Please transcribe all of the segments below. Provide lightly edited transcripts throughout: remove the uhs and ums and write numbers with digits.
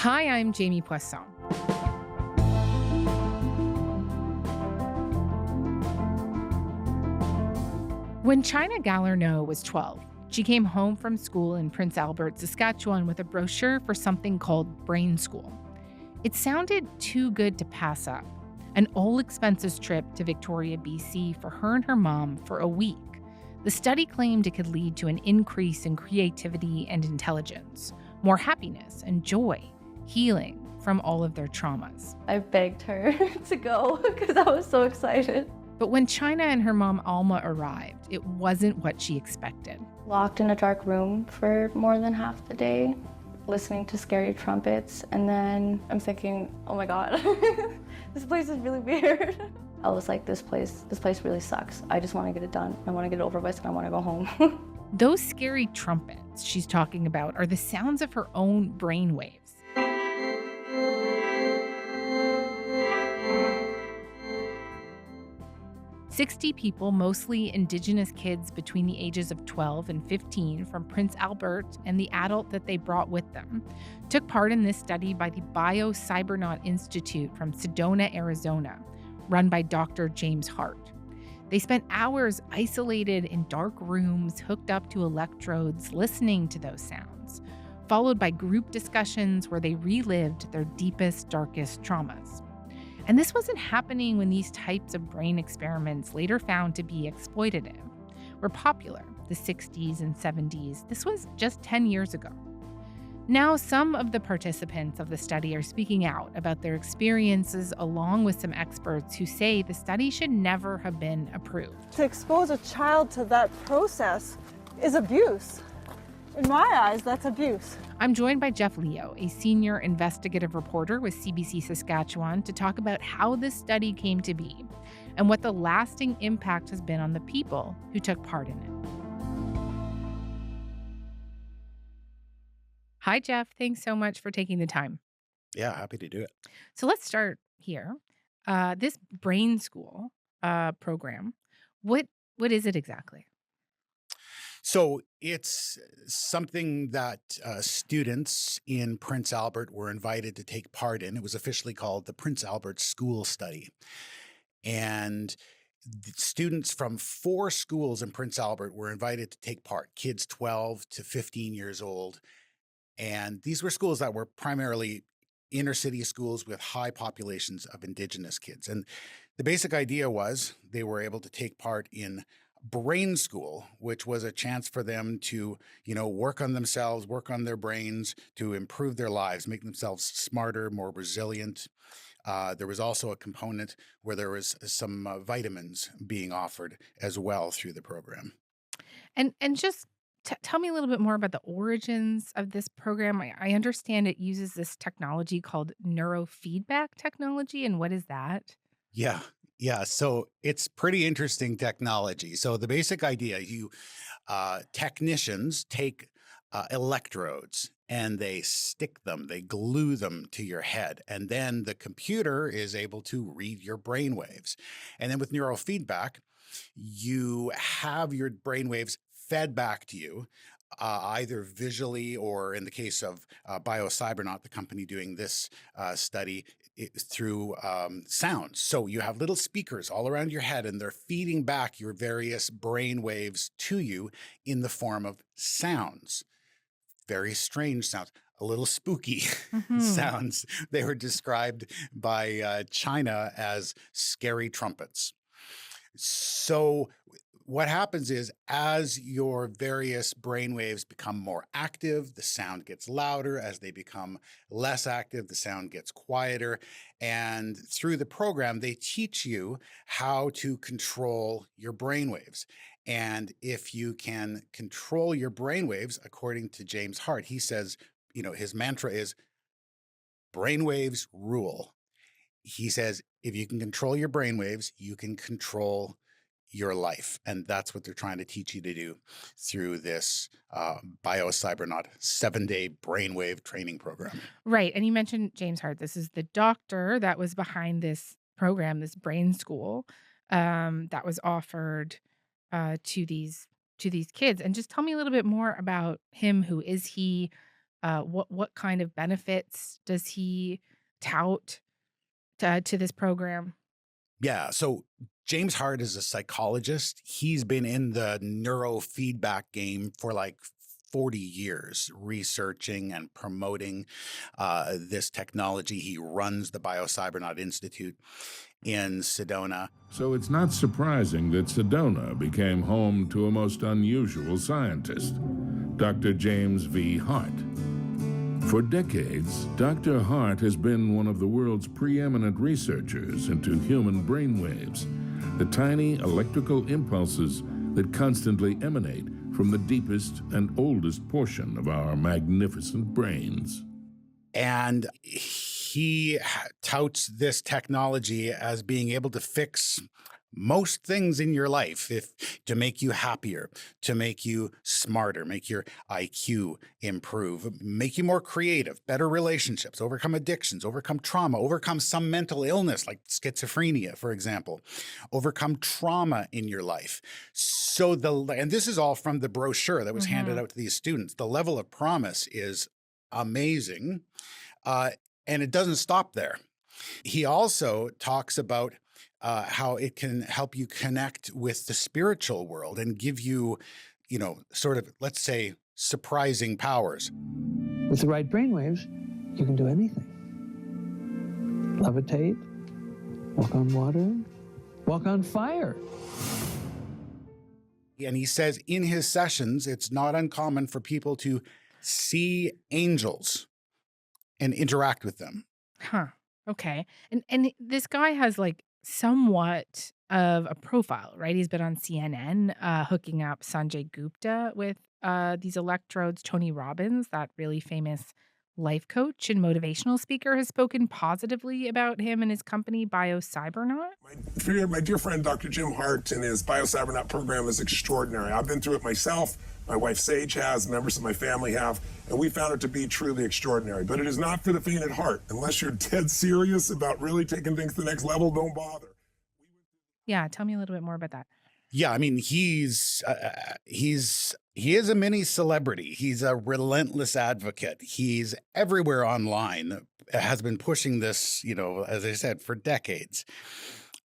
Hi, I'm Jamie Poisson. When China Galerno was 12, she came home from school in Prince Albert, Saskatchewan with a brochure for something called Brain School. It sounded too good to pass up. An all-expenses trip to Victoria, BC for her and her mom for a week. The study claimed it could lead to an increase in creativity and intelligence, more happiness and joy, healing from all of their traumas. I begged her to go because I was so excited. But when China and her mom Alma arrived, it wasn't what she expected. Locked in a dark room for more than half the day, listening to scary trumpets, and then I'm thinking, oh my God, this place is really weird. I was like, this place really sucks. I just want to get it done. I want to get it over with and I want to go home. Those scary trumpets she's talking about are the sounds of her own brainwaves. 60 people, mostly Indigenous kids between the ages of 12 and 15 from Prince Albert and the adult that they brought with them, took part in this study by the Bio-Cybernaut Institute from Sedona, Arizona, run by Dr. James Hart. They spent hours isolated in dark rooms, hooked up to electrodes, listening to those sounds, followed by group discussions where they relived their deepest, darkest traumas. And this wasn't happening when these types of brain experiments, later found to be exploitative, were popular, the 60s and 70s. This was just 10 years ago. Now, some of the participants of the study are speaking out about their experiences, along with some experts who say the study should never have been approved. To expose a child to that process is abuse. In my eyes, that's abuse. I'm joined by Jeff Leo, a senior investigative reporter with CBC Saskatchewan, to talk about how this study came to be and what the lasting impact has been on the people who took part in it. Hi, Jeff. Thanks so much for taking the time. Yeah, happy to do it. So let's start here. This Brain School program, what is it exactly? So it's something that students in Prince Albert were invited to take part in. It was officially called the Prince Albert School Study. And the students from 4 schools in Prince Albert were invited to take part, kids 12 to 15 years old. And these were schools that were primarily inner city schools with high populations of Indigenous kids. And the basic idea was they were able to take part in Brain School, which was a chance for them to, work on themselves, work on their brains, to improve their lives, make themselves smarter, more resilient. There was also a component where there was some vitamins being offered as well through the program. And just tell me a little bit more about the origins of this program. I understand it uses this technology called neurofeedback technology. And what is that? Yeah. So it's pretty interesting technology. So the basic idea, technicians take electrodes and they stick them, they glue them to your head. And then the computer is able to read your brain waves. And then with neurofeedback, you have your brain waves fed back to you, either visually or in the case of Bio-Cybernaut, the company doing this study, through sounds. So you have little speakers all around your head and they're feeding back your various brain waves to you in the form of sounds. Very strange sounds, a little spooky sounds. They were described by China as scary trumpets. So what happens is, as your various brain waves become more active, the sound gets louder. As they become less active, the sound gets quieter. And through the program, they teach you how to control your brain waves. And if you can control your brain waves, according to James Hart, he says, his mantra is brainwaves rule. He says, if you can control your brainwaves, you can control your life. And that's what they're trying to teach you to do through this Bio-Cybernaut 7-day brainwave training program. Right. And you mentioned James Hart. This is the doctor that was behind this program, this brain school that was offered to these kids. And just tell me a little bit more about him. Who is he? What kind of benefits does he tout to this program? Yeah. So James Hart is a psychologist. He's been in the neurofeedback game for like 40 years, researching and promoting this technology. He runs the BioCybernaut Institute in Sedona. So it's not surprising that Sedona became home to a most unusual scientist, Dr. James V. Hart. For decades, Dr. Hart has been one of the world's preeminent researchers into human brainwaves, the tiny electrical impulses that constantly emanate from the deepest and oldest portion of our magnificent brains. And he touts this technology as being able to fix most things in your life, to make you happier, to make you smarter, make your IQ improve, make you more creative, better relationships, overcome addictions, overcome trauma, overcome some mental illness like schizophrenia, for example, overcome trauma in your life. So and this is all from the brochure that was handed out to these students. The level of promise is amazing, and it doesn't stop there. He also talks about how it can help you connect with the spiritual world and give you, sort of, let's say, surprising powers. With the right brainwaves, you can do anything. Levitate, walk on water, walk on fire. And he says in his sessions, it's not uncommon for people to see angels and interact with them. Huh. Okay. And this guy has like somewhat of a profile, right? He's been on CNN, hooking up Sanjay Gupta with these electrodes. Tony Robbins, that really famous life coach and motivational speaker, has spoken positively about him and his company, BioCybernaut. My dear friend, Dr. Jim Hart, and his BioCybernaut program is extraordinary. I've been through it myself. My wife, Sage, has. Members of my family have. And we found it to be truly extraordinary. But it is not for the faint at heart. Unless you're dead serious about really taking things to the next level, don't bother. Yeah, tell me a little bit more about that. Yeah, I mean, he is a mini celebrity. He's a relentless advocate. He's everywhere online, has been pushing this, as I said, for decades.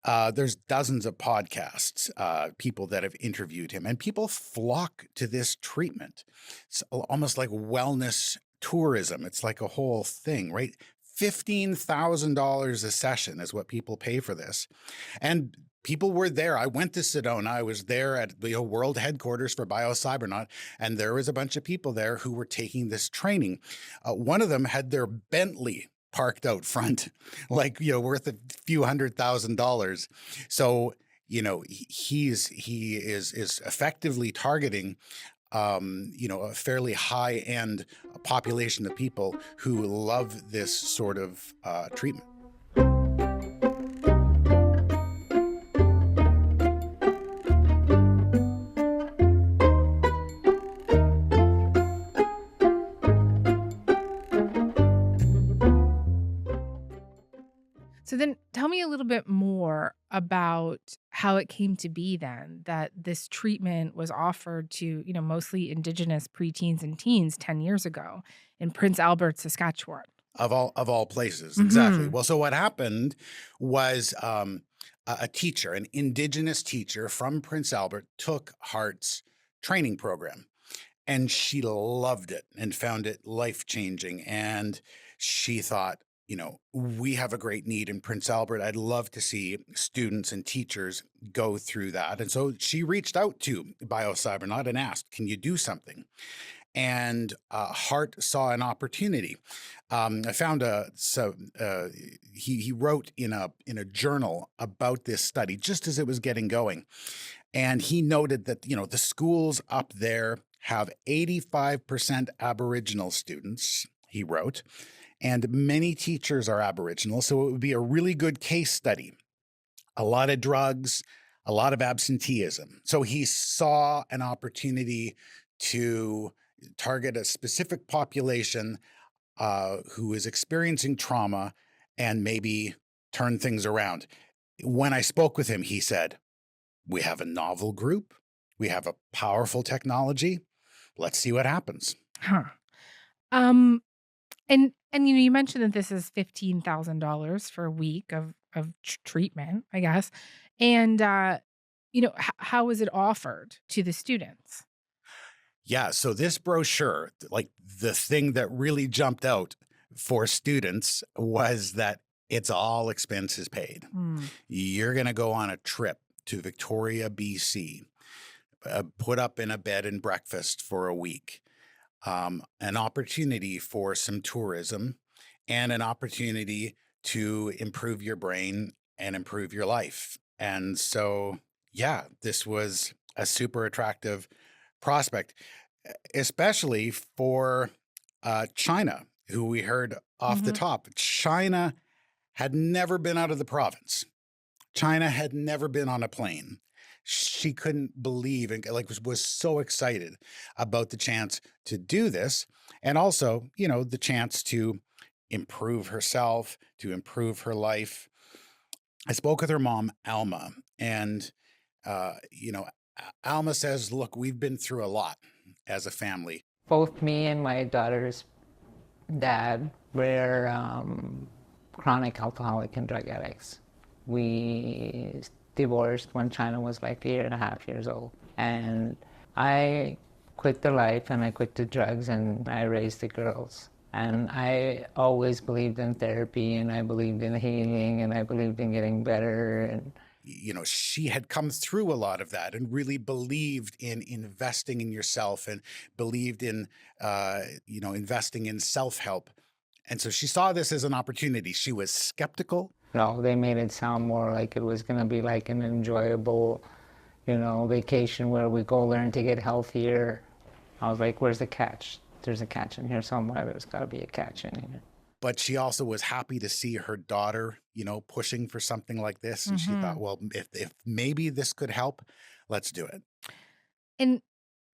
There's dozens of podcasts, people that have interviewed him, and people flock to this treatment. It's almost like wellness tourism. It's like a whole thing, right? $15,000 a session is what people pay for this. And people were there. I went to Sedona. I was there at the world headquarters for BioCybernaut, and there was a bunch of people there who were taking this training. One of them had their Bentley parked out front, like, worth a few $100,000. So, he is effectively targeting, a fairly high-end population of people who love this sort of treatment. So then tell me a little bit more about how it came to be then that this treatment was offered to, mostly Indigenous preteens and teens 10 years ago in Prince Albert, Saskatchewan. Of all places, exactly. Well, so what happened was a teacher, an Indigenous teacher from Prince Albert, took Hart's training program, and she loved it and found it life-changing. And she thought, we have a great need in Prince Albert. I'd love to see students and teachers go through that. And so she reached out to BioCybernaut and asked, can you do something? And Hart saw an opportunity. I found he wrote in a journal about this study just as it was getting going. And he noted that, the schools up there have 85% Aboriginal students, he wrote, and many teachers are Aboriginal, so it would be a really good case study. A lot of drugs, a lot of absenteeism. So he saw an opportunity to target a specific population who is experiencing trauma and maybe turn things around. When I spoke with him, he said, we have a novel group. We have a powerful technology. Let's see what happens. Huh. Um, and you mentioned that this is $15,000 for a week of treatment, I guess. And how was it offered to the students? Yeah, so this brochure, like the thing that really jumped out for students was that it's all expenses paid. Mm. You're going to go on a trip to Victoria, BC, put up in a bed and breakfast for a week, an opportunity for some tourism, and an opportunity to improve your brain and improve your life. And so, yeah, this was a super attractive prospect, especially for China, who we heard off the Mhm. top. China had never been out of the province. China had never been on a plane. She couldn't believe and was so excited about the chance to do this. And also, the chance to improve herself, to improve her life. I spoke with her mom, Alma, and, Alma says, look, we've been through a lot as a family. Both me and my daughter's dad were chronic alcoholic and drug addicts. We divorced when China was like 8.5 years old. And I quit the life and I quit the drugs and I raised the girls. And I always believed in therapy and I believed in healing and I believed in getting better. And she had come through a lot of that and really believed in investing in yourself and believed in, investing in self-help. And so she saw this as an opportunity. She was skeptical. No, they made it sound more like it was going to be like an enjoyable, vacation where we go learn to get healthier. I was like, where's the catch? There's a catch in here somewhere. There's got to be a catch in here. But she also was happy to see her daughter, pushing for something like this. And she thought, well, if maybe this could help, let's do it. And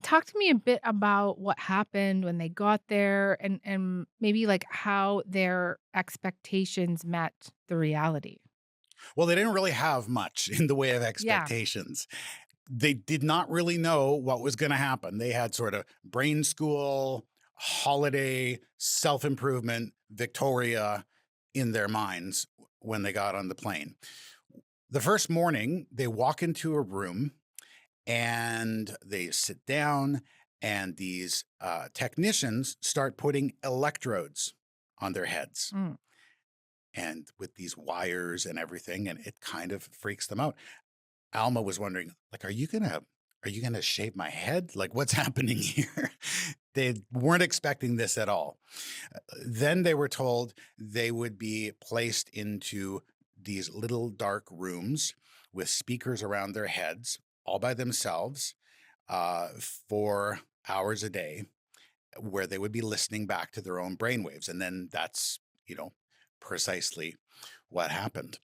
talk to me a bit about what happened when they got there and maybe like how their expectations met the reality. Well, they didn't really have much in the way of Yeah. expectations. They did not really know what was going to happen. They had sort of brain school, holiday, self-improvement, Victoria in their minds when they got on the plane. The first morning, they walk into a room and they sit down, and these technicians start putting electrodes on their heads. Mm. And with these wires and everything, and it kind of freaks them out. Alma was wondering, like, are you gonna shave my head? Like, what's happening here? They weren't expecting this at all. Then they were told they would be placed into these little dark rooms with speakers around their heads, all by themselves, for hours a day, where they would be listening back to their own brainwaves. And then that's, precisely what happened.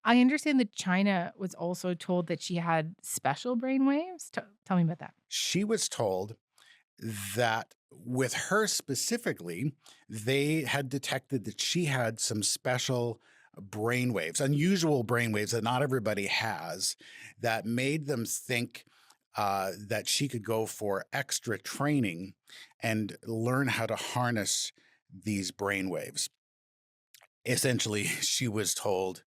I understand that China was also told that she had special brainwaves. Tell me about that. She was told that with her specifically, they had detected that she had some special brainwaves, unusual brainwaves that not everybody has, that made them think that she could go for extra training and learn how to harness these brainwaves. Essentially, she was told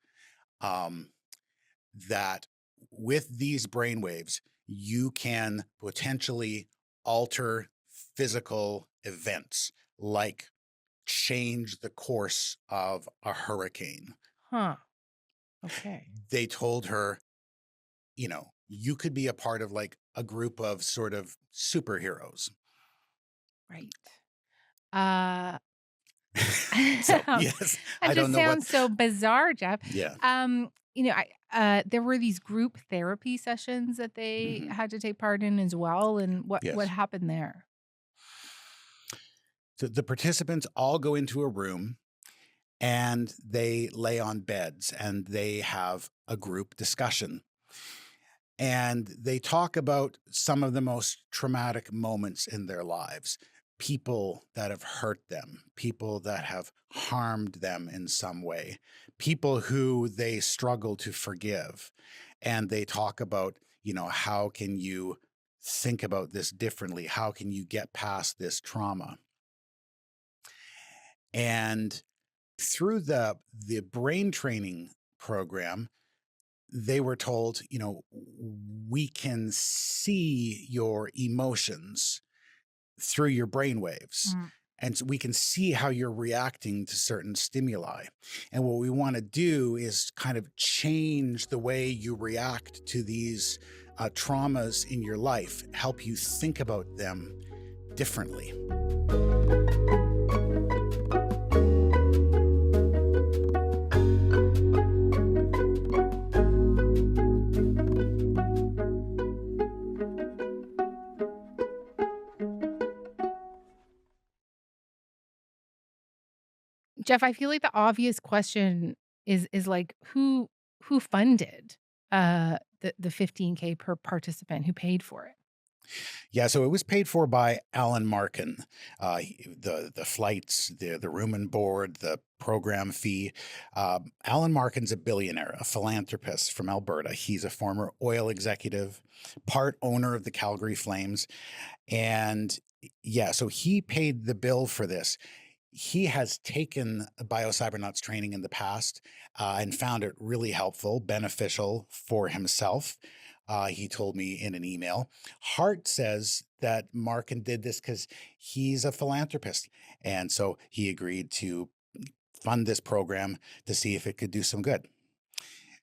that with these brainwaves, you can potentially alter physical events, like change the course of a hurricane. Huh. Okay. They told her, you could be a part of like a group of sort of superheroes. Right. Uh So, yes, I That don't just know what. sounds so bizarre, Jeff. Yeah. There were these group therapy sessions that they Mhm. had to take part in as well. And what Yes. happened there? So the participants all go into a room and they lay on beds and they have a group discussion. And they talk about some of the most traumatic moments in their lives, people that have hurt them, people that have harmed them in some way, people who they struggle to forgive. And they talk about, how can you think about this differently? How can you get past this trauma? And through the brain training program, they were told, we can see your emotions through your brain waves. Mm. And so we can see how you're reacting to certain stimuli. And what we want to do is kind of change the way you react to these traumas in your life, help you think about them differently. Jeff, I feel like the obvious question is like who funded the 15K per participant, who paid for it? Yeah, so it was paid for by Alan Markin. The flights, the room and board, the program fee. Alan Markin's a billionaire, a philanthropist from Alberta. He's a former oil executive, part owner of the Calgary Flames. And yeah, so he paid the bill for this. He has taken biocybernauts training in the past and found it really helpful, beneficial for himself. He told me in an email. Hart says that Markin did this because he's a philanthropist. And so he agreed to fund this program to see if it could do some good.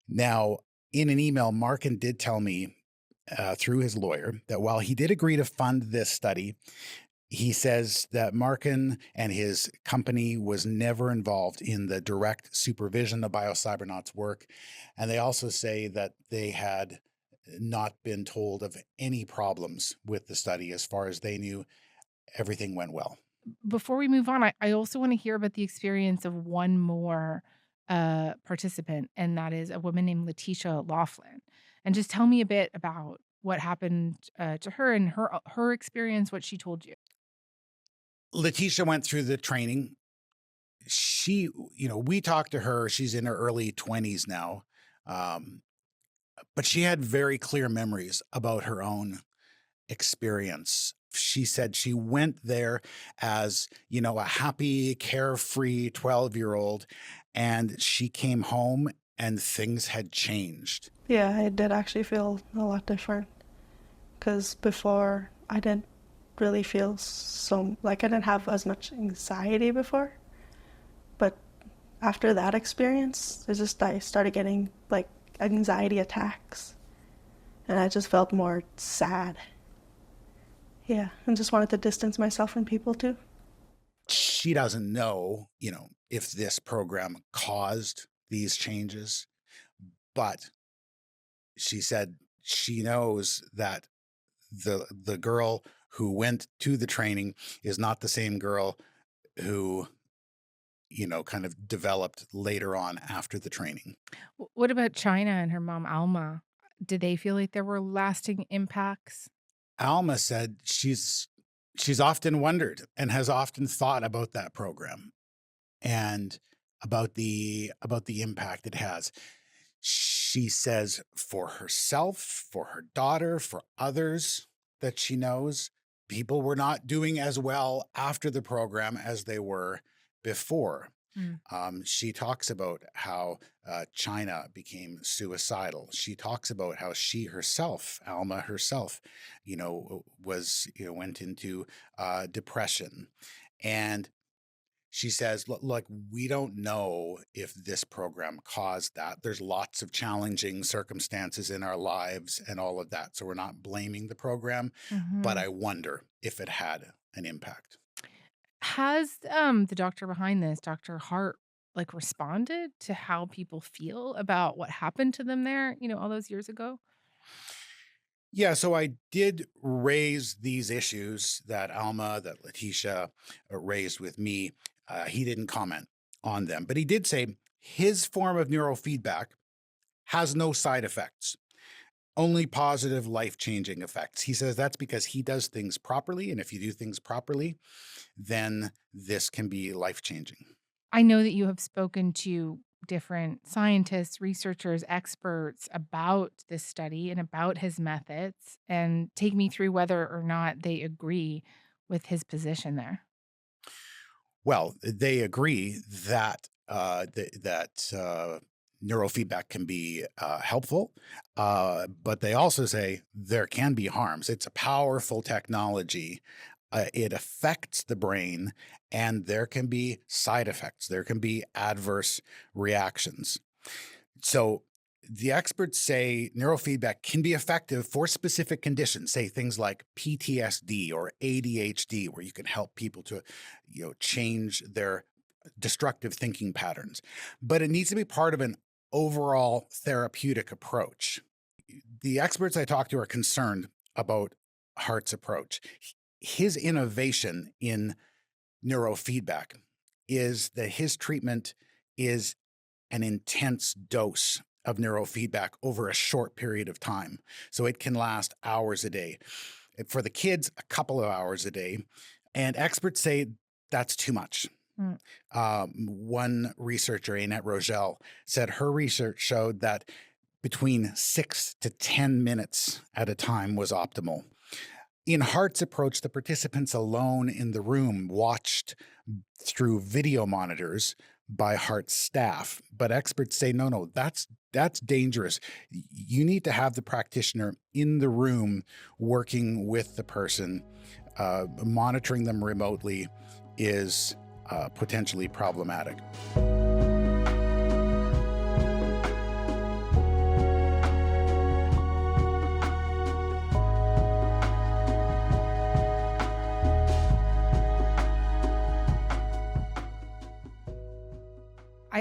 Now, in an email, Markin did tell me through his lawyer that while he did agree to fund this study, he says that Markin and his company was never involved in the direct supervision of biocybernauts' work. And they also say that they had not been told of any problems with the study. As far as they knew, everything went well. Before we move on, I also want to hear about the experience of one more participant, and that is a woman named Letitia Laughlin. And just tell me a bit about what happened to her and her experience, what she told you. Letitia went through the training. She, we talked to her. She's in her early 20s now. But she had very clear memories about her own experience. She said she went there as, a happy, carefree 12-year-old, and she came home and things had changed. Yeah, I did actually feel a lot different because before I didn't really feel I didn't have as much anxiety before. But after that experience, I started getting anxiety attacks, and I just felt more sad. Yeah, and just wanted to distance myself from people too. She doesn't know, if this program caused these changes, but she said she knows that the girl who went to the training is not the same girl who, kind of developed later on after the training. What about China and her mom, Alma? Did they feel like there were lasting impacts? Alma said she's often wondered and has often thought about that program and about the impact it has. She says for herself, for her daughter, for others that she knows, people were not doing as well after the program as they were before. She talks about how China became suicidal. She talks about how she herself, Alma herself, went into depression. And she says, look, we don't know if this program caused that. There's lots of challenging circumstances in our lives and all of that. So we're not blaming the program, but I wonder if it had an impact. Has the doctor behind this, Dr. Hart, responded to how people feel about what happened to them there, all those years ago? Yeah, so I did raise these issues that Letitia raised with me. He didn't comment on them, but he did say his form of neurofeedback has no side effects, only positive life-changing effects. He says that's because he does things properly, and if you do things properly, then this can be life-changing. I know that you have spoken to different scientists, researchers, experts about this study and about his methods, and take me through whether or not they agree with his position there. Well, they agree that neurofeedback can be helpful, but they also say there can be harms. It's a powerful technology. It affects the brain, and there can be side effects. There can be adverse reactions. So the experts say neurofeedback can be effective for specific conditions, say things like PTSD or ADHD, where you can help people to, change their destructive thinking patterns. But it needs to be part of an overall therapeutic approach. The experts I talked to are concerned about Hart's approach. His innovation in neurofeedback is that his treatment is an intense dose of neurofeedback over a short period of time. So it can last hours a day. For the kids, a couple of hours a day. And experts say that's too much. One researcher, Annette Rogel, said her research showed that between 6 to 10 minutes at a time was optimal. In Hart's approach, the participants alone in the room watched through video monitors by Hart's staff. But experts say, no, that's dangerous. You need to have the practitioner in the room working with the person. Monitoring them remotely is potentially problematic.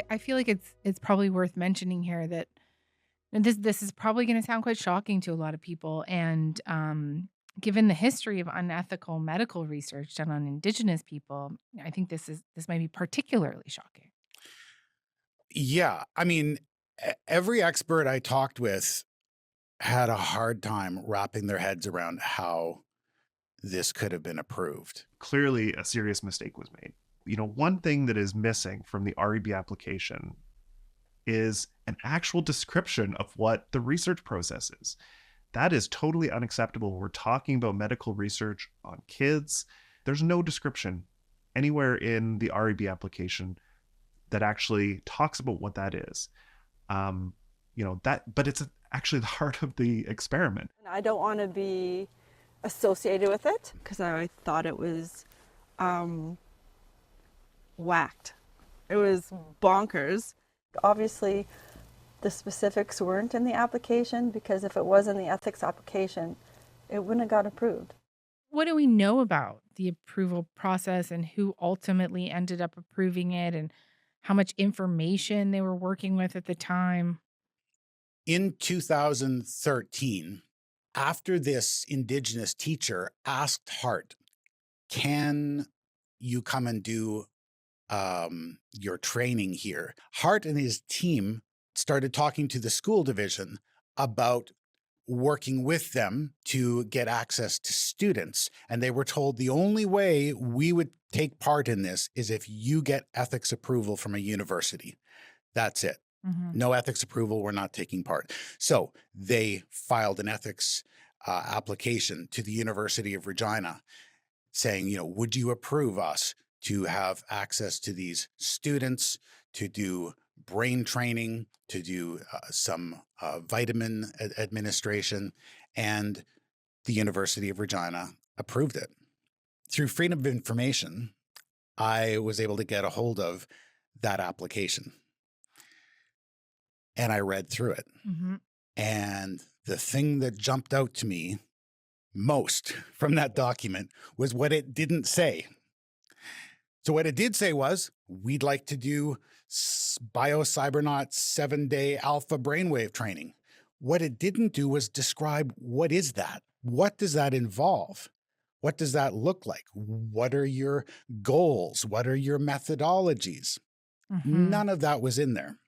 I feel like it's probably worth mentioning here that this is probably going to sound quite shocking to a lot of people, and given the history of unethical medical research done on Indigenous people, I think this might be particularly shocking. Yeah, I mean, every expert I talked with had a hard time wrapping their heads around how this could have been approved. Clearly, a serious mistake was made. One thing that is missing from the REB application is an actual description of what the research process is. That is totally unacceptable. We're talking about medical research on kids. There's no description anywhere in the REB application that actually talks about what that is. But it's actually the heart of the experiment. I don't want to be associated with it because I thought it was whacked. It was bonkers. Obviously, the specifics weren't in the application because if it was in the ethics application, it wouldn't have got approved. What do we know about the approval process and who ultimately ended up approving it and how much information they were working with at the time? In 2013, after this Indigenous teacher asked Hart, can you come and do your training here? Hart and his team started talking to the school division about working with them to get access to students. And they were told the only way we would take part in this is if you get ethics approval from a university. That's it. Mm-hmm. No ethics approval, we're not taking part. So they filed an ethics application to the University of Regina saying, would you approve us to have access to these students, to do brain training, to do some vitamin administration, and the University of Regina approved it. Through Freedom of Information, I was able to get a hold of that application. And I read through it. Mm-hmm. And the thing that jumped out to me most from that document was what it didn't say. So what it did say was, we'd like to do BioCybernauts 7-day alpha brainwave training. What it didn't do was describe, what is that? What does that involve? What does that look like? What are your goals? What are your methodologies? Mm-hmm. None of that was in there.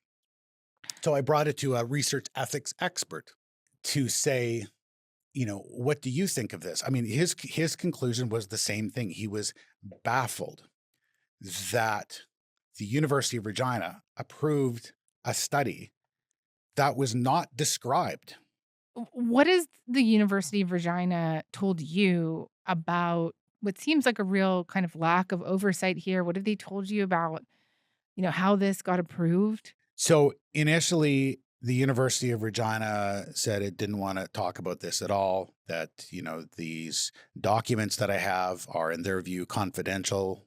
So I brought it to a research ethics expert to say, what do you think of this? I mean, his conclusion was the same thing. He was baffled that the University of Regina approved a study that was not described. What has the University of Regina told you about what seems like a real kind of lack of oversight here? What have they told you about, how this got approved? So initially, the University of Regina said it didn't want to talk about this at all, that, these documents that I have are, in their view, confidential,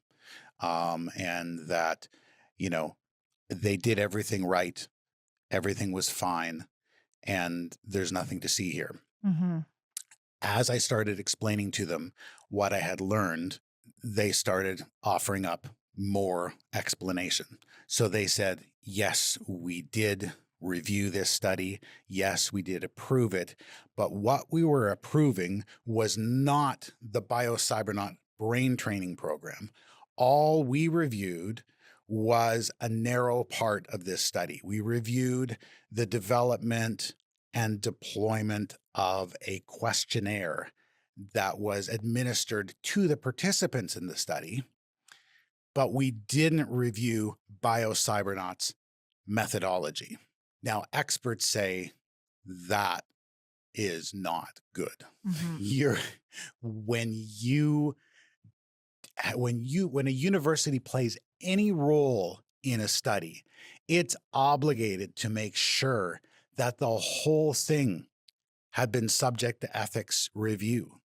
and that, they did everything right. Everything was fine, and there's nothing to see here. Mm-hmm. As I started explaining to them what I had learned, they started offering up more explanation. So they said, yes, we did review this study. Yes, we did approve it. But what we were approving was not the BioCybernaut brain training program. All we reviewed was a narrow part of this study. We reviewed the development and deployment of a questionnaire that was administered to the participants in the study, but we didn't review BioCybernaut's methodology. Now, experts say that is not good. Mm-hmm. When a university plays any role in a study, it's obligated to make sure that the whole thing had been subject to ethics review.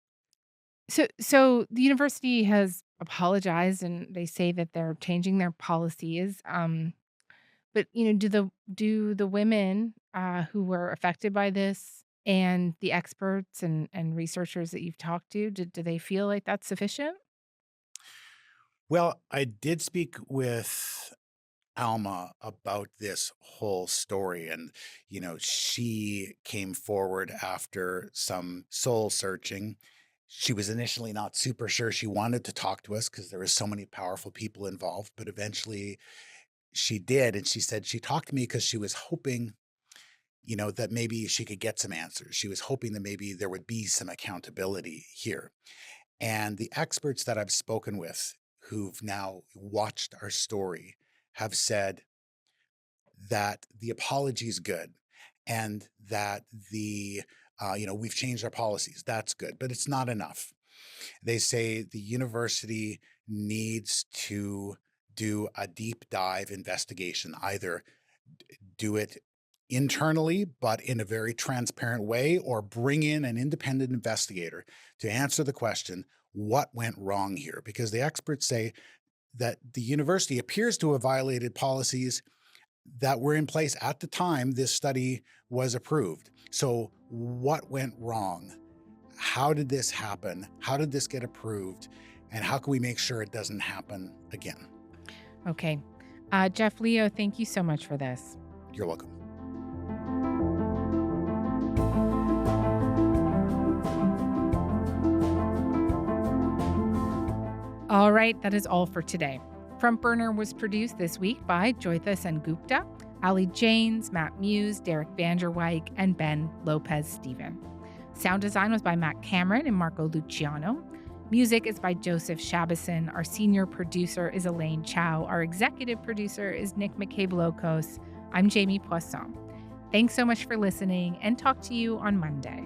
So the university has apologized, and they say that they're changing their policies. But do the women who were affected by this and the experts and researchers that you've talked to, do they feel like that's sufficient? Well, I did speak with Alma about this whole story, and she came forward after some soul searching. She was initially not super sure she wanted to talk to us because there were so many powerful people involved, but eventually she did. And she said she talked to me because she was hoping, that maybe she could get some answers. She was hoping that maybe there would be some accountability here. And the experts that I've spoken with who've now watched our story have said that the apology is good and that we've changed our policies. That's good, but it's not enough. They say the university needs to do a deep dive investigation, either do it internally, but in a very transparent way, or bring in an independent investigator to answer the question, what went wrong here? Because the experts say that the university appears to have violated policies that were in place at the time this study was approved. So what went wrong? How did this happen? How did this get approved? And how can we make sure it doesn't happen again? Okay. Jeff, Leo, thank you so much for this. You're welcome. All right, that is all for today. Front Burner was produced this week by Joytha Sengupta, Ali Janes, Matt Muse, Derek Vanderwyk, and Ben Lopez-Steven. Sound design was by Matt Cameron and Marco Luciano. Music is by Joseph Shabison. Our senior producer is Elaine Chow. Our executive producer is Nick McCabe-Locos. I'm Jamie Poisson. Thanks so much for listening, and talk to you on Monday.